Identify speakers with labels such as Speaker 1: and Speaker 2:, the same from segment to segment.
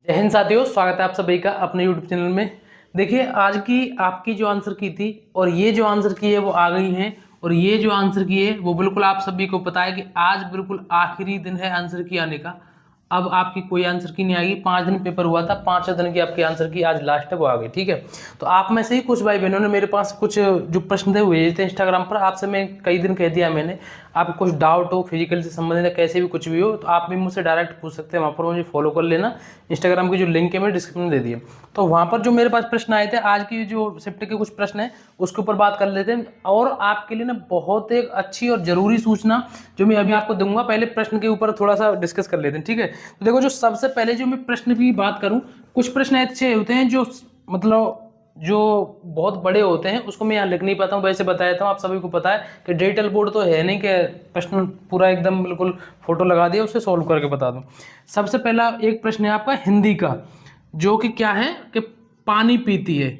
Speaker 1: जय हिंद साथियों, स्वागत है आप सभी का अपने यूट्यूब चैनल में। देखिए, आज की आपकी जो आंसर की थी और ये जो आंसर की है वो आ गई हैं, और ये जो आंसर की है वो बिल्कुल आप सभी को पता है कि आज बिल्कुल आखिरी दिन है आंसर की आने का। अब आपकी कोई आंसर की नहीं आएगी। 5 दिन पेपर हुआ था, 5 दिन की आपकी आंसर की आज लास्ट है वो आ गई। ठीक है, तो आप में से ही कुछ भाई बहनों ने मेरे पास कुछ जो प्रश्न थे हुए थे इंस्टाग्राम पर। आपसे मैं कई दिन कह दिया मैंने, आपको कुछ डाउट हो फिजिकल से संबंधित कैसे भी कुछ भी हो तो आप भी मुझसे डायरेक्ट पूछ सकते हैं। वहाँ पर मुझे फॉलो कर लेना। इंस्टाग्राम की जो लिंक है मैंने डिस्क्रिप्शन में दे दिए। तो वहाँ पर जो मेरे पास प्रश्न आए थे, आज की जो शिफ्ट के कुछ प्रश्न है उसके ऊपर बात कर लेते हैं। और आपके लिए ना बहुत एक अच्छी और जरूरी सूचना जो मैं अभी आपको दूंगा, पहले प्रश्न के ऊपर थोड़ा सा डिस्कस कर लेते हैं। ठीक है, तो देखो, जो सबसे पहले जो मैं प्रश्न की बात करूं, कुछ प्रश्न ऐसे होते हैं जो मतलब जो बहुत बड़े होते हैं, उसको मैं यहाँ लिख नहीं पाता हूँ, वैसे बता देता हूँ। आप सभी को पता है कि डिजिटल बोर्ड तो है नहीं कि प्रश्न पूरा एकदम बिल्कुल फोटो लगा दिया उसे सॉल्व करके बता दूँ। सबसे पहला एक प्रश्न है आपका हिंदी का, जो कि क्या है कि पानी पीती है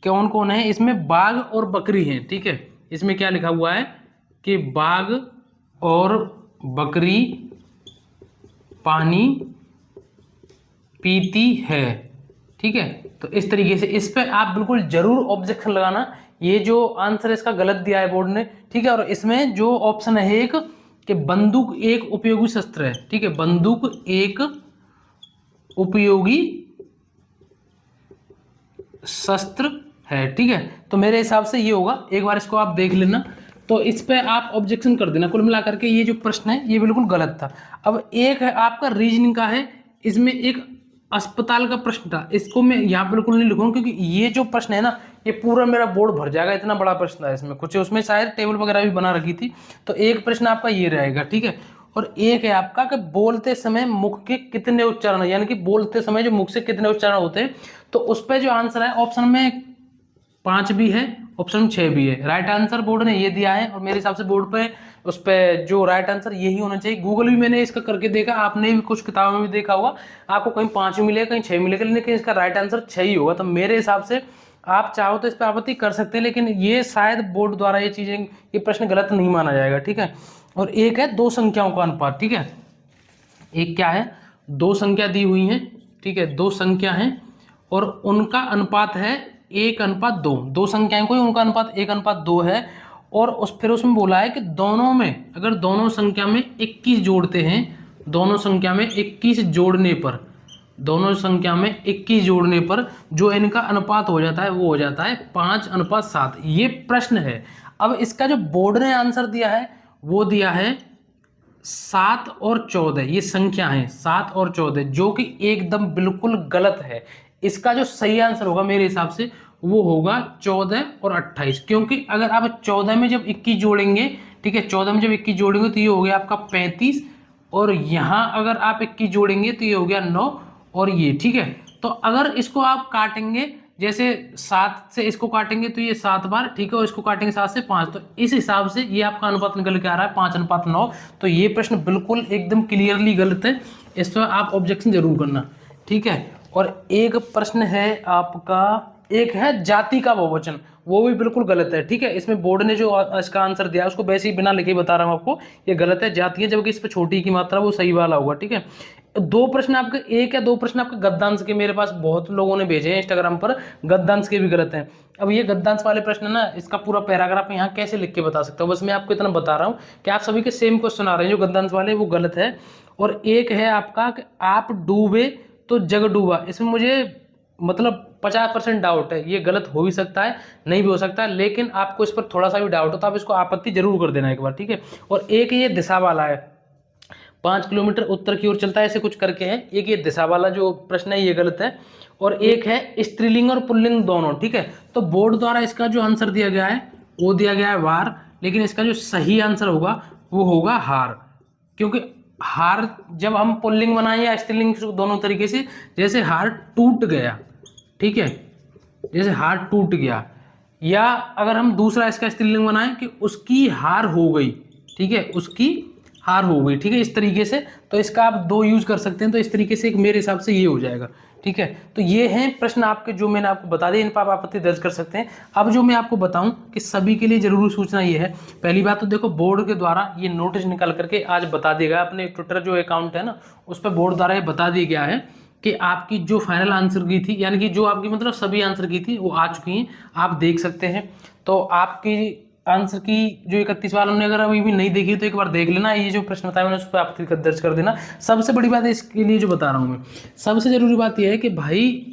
Speaker 1: कौन कौन है। इसमें बाघ और बकरी है। ठीक है, इसमें क्या लिखा हुआ है कि बाघ और बकरी पानी पीती है। ठीक है, तो इस तरीके से इस पे आप बिल्कुल जरूर ऑब्जेक्शन लगाना। ये जो आंसर इसका गलत दिया है बोर्ड ने। ठीक है, और इसमें जो ऑप्शन है एक कि बंदूक एक उपयोगी शस्त्र है। ठीक है, बंदूक एक उपयोगी शस्त्र है। ठीक है, तो मेरे हिसाब से ये होगा, एक बार इसको आप देख लेना। तो इस पे आप ऑब्जेक्शन कर देना। कुल मिलाकर के ये जो प्रश्न है ये बिल्कुल गलत था। अब एक है आपका रीजनिंग का है, इसमें एक अस्पताल का प्रश्न था, इसको मैं यहाँ बिल्कुल नहीं लिखूंगा क्योंकि ये जो प्रश्न है ना ये पूरा मेरा बोर्ड भर जाएगा, इतना बड़ा प्रश्न है इसमें। कुछ उसमें शायद टेबल वगैरह भी बना रखी थी। तो एक प्रश्न आपका ये रहेगा। ठीक है, और एक है आपका कि बोलते समय मुख के कितने उच्चारण, यानी कि बोलते समय जो मुख से कितने उच्चारण होते हैं। तो उस पर जो आंसर है ऑप्शन में 5 भी है, ऑप्शन 6 भी है। राइट आंसर बोर्ड ने ये दिया है, और मेरे हिसाब से बोर्ड पे उस पर जो राइट आंसर यही होना चाहिए। गूगल भी मैंने इसका करके देखा, आपने भी कुछ किताबों में भी देखा होगा, आपको कहीं 5 मिलेगा कहीं 6 मिलेगा, लेकिन इसका राइट आंसर 6 ही होगा। तो मेरे हिसाब से आप चाहो तो इस पर आपत्ति कर सकते हैं, लेकिन ये शायद बोर्ड द्वारा ये चीजें, ये प्रश्न गलत नहीं माना जाएगा। ठीक है, और एक है दो संख्याओं का अनुपात। ठीक है, एक क्या है, दो संख्या दी हुई है। ठीक है, दो संख्या है और उनका अनुपात है 1:2। दो संख्याएं कोई, उनका अनुपात 1:2 है। और फिर उसमें बोला है कि दोनों में, अगर दोनों संख्या में 21 जोड़ते हैं, दोनों संख्या में 21 जोड़ने पर, दोनों संख्या में 21 जोड़ने पर जो इनका अनुपात हो जाता है वो हो जाता है 5:7। ये प्रश्न है। अब इसका जो बोर्ड ने आंसर दिया है वो दिया है 7 और 14। ये संख्या है 7 और 14, जो कि एकदम बिल्कुल गलत है। इसका जो सही आंसर होगा मेरे हिसाब से वो होगा 14 और 28, क्योंकि अगर आप 14 में जब 21 जोड़ेंगे, ठीक है, 14 में जब 21 जोड़ेंगे तो ये हो गया आपका 35, और यहां अगर आप 21 जोड़ेंगे तो ये हो गया 9, और ये। ठीक है, तो अगर इसको आप काटेंगे, जैसे 7 से इसको काटेंगे तो ये 7 बार, ठीक है, और इसको काटेंगे 7 से 5, तो इस हिसाब से ये आपका अनुपात निकल के आ रहा है 5:9। तो ये प्रश्न बिल्कुल एकदम क्लियरली गलत है, इस पर आप ऑब्जेक्शन जरूर करना। ठीक है, और एक प्रश्न है आपका, एक है जाति का बहुवचन, वो भी बिल्कुल गलत है। ठीक है, इसमें बोर्ड ने जो इसका आंसर दिया उसको वैसे ही बिना लिखे बता रहा हूँ आपको, ये गलत है, जाति है, जबकि इस पर छोटी की मात्रा वो सही वाला होगा। ठीक है, दो प्रश्न आपके, एक या दो प्रश्न आपके गद्यांश के मेरे पास बहुत लोगों ने भेजे हैं इंस्टाग्राम पर, गद्यांश के भी गलत हैं। अब ये गद्यांश वाले प्रश्न ना, इसका पूरा पैराग्राफ यहाँ कैसे लिख के बता सकता हूँ, बस मैं आपको इतना बता रहा हूँ कि आप सभी के सेम क्वेश्चन आ रहे हैं, जो गद्यांश वाले वो गलत है। और एक है आपका कि आप डूबे तो जग डूबा, इसमें मुझे मतलब 50% डाउट है, ये गलत हो भी सकता है नहीं भी हो सकता है, लेकिन आपको इस पर थोड़ा सा भी डाउट हो तो आप इसको आपत्ति जरूर कर देना एक बार। ठीक है, और एक ये दिशा वाला है, 5 किलोमीटर उत्तर की ओर चलता है, ऐसे कुछ करके है। एक ये दिशा वाला जो प्रश्न है ये गलत है, और एक है स्त्रीलिंग और पुल्लिंग दोनों। ठीक है, तो बोर्ड द्वारा इसका जो आंसर दिया गया है वो दिया गया है वार, लेकिन इसका जो सही आंसर होगा वो होगा हार। क्योंकि हार जब हम पुल्लिंग बनाए या स्त्रीलिंग, दोनों तरीके से, जैसे हार टूट गया, ठीक है, जैसे हार टूट गया, या अगर हम दूसरा इसका स्त्रीलिंग बनाएं कि उसकी हार हो गई, ठीक है, उसकी हार हो गई। ठीक है, इस तरीके से, तो इसका आप दो यूज कर सकते हैं। तो इस तरीके से एक मेरे हिसाब से ये हो जाएगा। ठीक है, तो ये हैं प्रश्न आपके जो मैंने आपको बता दिए, इन पर आप आपत्ति दर्ज कर सकते हैं। अब जो मैं आपको बताऊं कि सभी के लिए जरूरी सूचना ये है, पहली बात तो देखो, बोर्ड के द्वारा ये नोटिस निकाल करके आज बता दिया गया, अपने ट्विटर जो अकाउंट है ना उस पर बोर्ड द्वारा ये बता दिया गया है कि आपकी जो फाइनल आंसर की थी, यानी कि जो आपकी मतलब सभी आंसर की थी वो आ चुकी हैं, आप देख सकते हैं। तो आपकी आंसर की जो 31 वालों ने अगर अभी भी नहीं देखी तो एक बार देख लेना, ये जो प्रश्न बताया मैंने उस पर आपत्ति दर्ज कर देना। सबसे बड़ी बात है इसके लिए जो बता रहा हूँ मैं, सबसे जरूरी बात यह है कि भाई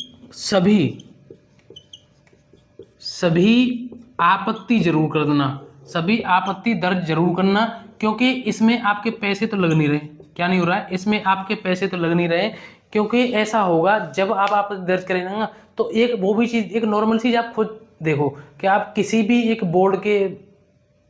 Speaker 1: सभी आपत्ति जरूर कर देना, सभी आपत्ति दर्ज जरूर करना, क्योंकि इसमें आपके पैसे तो लग नहीं रहे। क्या नहीं हो रहा है, इसमें आपके पैसे तो लग नहीं रहे, क्योंकि ऐसा होगा जब आप आपत्ति दर्ज करेंगे ना, तो एक वो भी चीज़, एक नॉर्मल चीज़ आप खुद देखो कि आप किसी भी एक बोर्ड के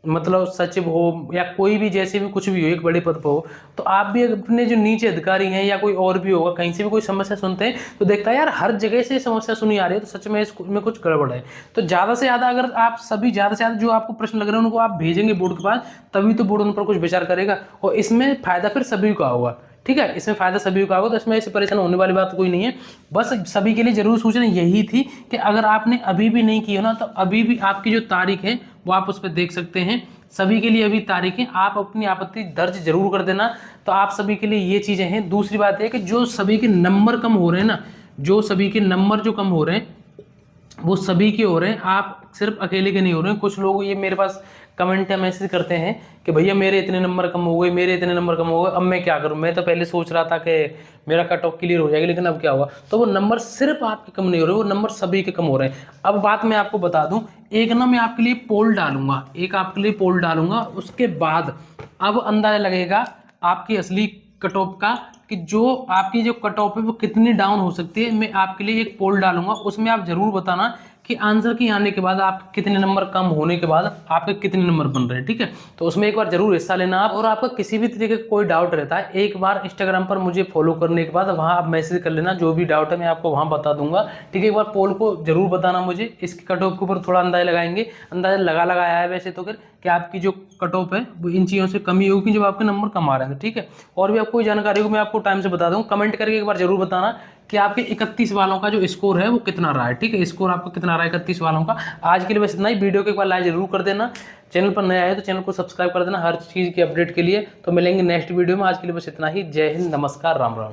Speaker 1: मतलब सचिव हो या कोई भी जैसे भी कुछ भी हो, एक बड़े पद पर हो, तो आप भी अपने जो नीचे अधिकारी हैं या कोई और भी होगा, कहीं से भी कोई समस्या सुनते हैं तो देखता है यार हर जगह से समस्या सुनी आ रही है, तो सच में इसमें कुछ गड़बड़ है। तो ज़्यादा से ज़्यादा अगर आप सभी ज़्यादा से ज़्यादा जो आपको प्रश्न लग रहे हैं उनको आप भेजेंगे बोर्ड के पास, तभी तो बोर्ड उन पर कुछ विचार करेगा, और इसमें फायदा फिर सभी का होगा। ठीक है, इसमें फायदा सभी का होगा, तो इसमें ऐसे परेशान होने वाली बात कोई नहीं है। बस सभी के लिए जरूर सूचना यही थी कि अगर आपने अभी भी नहीं किया ना, तो अभी भी आपकी जो तारीख है वो आप उस पर देख सकते हैं। सभी के लिए अभी तारीख है, आप अपनी आपत्ति दर्ज जरूर कर देना। तो आप सभी के लिए ये चीजें हैं। दूसरी बात है कि जो सभी के नंबर कम हो रहे हैं ना, जो सभी के नंबर जो कम हो रहे हैं वो सभी के हो रहे हैं, आप सिर्फ अकेले के नहीं हो रहे हैं। कुछ लोग ये मेरे पास कमेंट या मैसेज करते हैं कि भैया मेरे इतने नंबर कम हो गए, मेरे इतने नंबर कम हो गए, अब मैं क्या करूं। मैं तो पहले सोच रहा था कि मेरा कट ऑफ क्लियर हो जाएगा, लेकिन अब क्या हुआ। तो वो नंबर सिर्फ आपके कम नहीं हो रहे, वो नंबर सभी के कम हो रहे हैं। अब बात मैं आपको बता दूं, एक ना मैं आपके लिए पोल डालूंगा, एक आपके लिए पोल डालूंगा, उसके बाद अब अंदाजा लगेगा आपकी असली कट ऑफ का, कि जो आपकी जो कट ऑफ है वो कितनी डाउन हो सकती है। मैं आपके लिए एक पोल डालूंगा, उसमें आप जरूर बताना कि आंसर के आने के बाद आप कितने नंबर कम होने के बाद आपके कितने नंबर बन रहे हैं। ठीक है, तो उसमें एक बार जरूर हिस्सा लेना आप। और आपका किसी भी तरीके का कोई डाउट रहता है, एक बार इंस्टाग्राम पर मुझे फॉलो करने के बाद वहाँ आप मैसेज कर लेना, जो भी डाउट है मैं आपको वहाँ बता दूंगा। ठीक है, एक बार पोल को जरूर बताना मुझे, इसके कट ऑफ के ऊपर थोड़ा अंदाजा लगाएंगे। अंदाजा लगाया है वैसे तो फिर कि आपकी जो कट ऑफ है वो इन चीज़ों से कमी होगी जब आपके नंबर कम आ रहे हैं। ठीक है, और भी आपको कोई जानकारी हो मैं आपको टाइम से बता दूंगा। कमेंट करके एक बार जरूर बताना कि आपके 31 वालों का जो स्कोर है वो कितना रहा है। ठीक है, स्कोर आपका कितना रहा है 31 वालों का। आज के लिए बस इतना ही। वीडियो को एक बार लाइक जरूर कर देना, चैनल पर नया है तो चैनल को सब्सक्राइब कर देना हर चीज़ की अपडेट के लिए। तो मिलेंगे नेक्स्ट वीडियो में, आज के लिए बस इतना ही। जय हिंद, नमस्कार, राम राम।